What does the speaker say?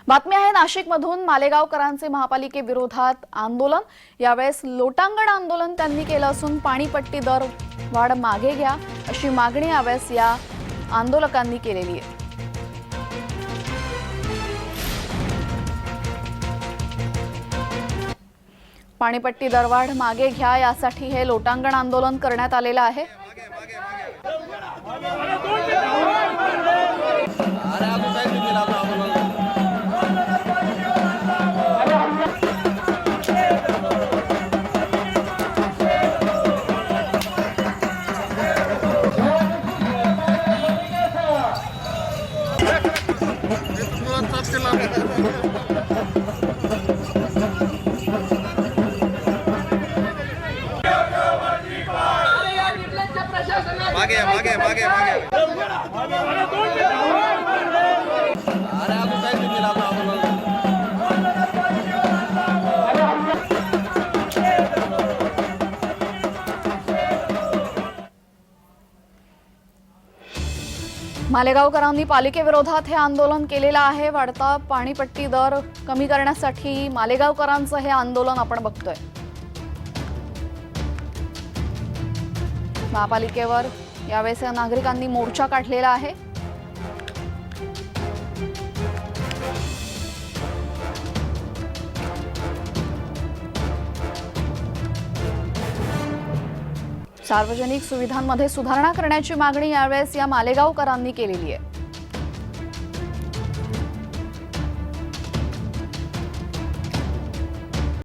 बातमी आहे नाशिकमधून मालेगावकरांचे महापालिकेविरोधात आंदोलन। यावेळेस लोटांगण आंदोलन त्यांनी केलं असून पाणीपट्टी दर वाढ मागे घ्या अशी मागणी यावेळेस या आंदोलकांनी केलेली आहे। पाणीपट्टी दरवाढ मागे घ्या यासाठी हे लोटांगण आंदोलन करण्यात आलेलं आहे। मागे मागे मागे मागे मालेगावकरांनी पालिकेविरोधात हे आंदोलन केलेलं आहे। वाढता पाणीपट्टी दर कमी करण्यासाठी मालेगावकरांचं हे आंदोलन आपण बघतोय। महापालिकेवर यावेळेस नागरिकांनी मोर्चा काढलेला आहे। सार्वजनिक सुविधांमध्ये सुधारणा करण्याची मागणी यावेळेस या मालेगावकरांनी केलेली आहे।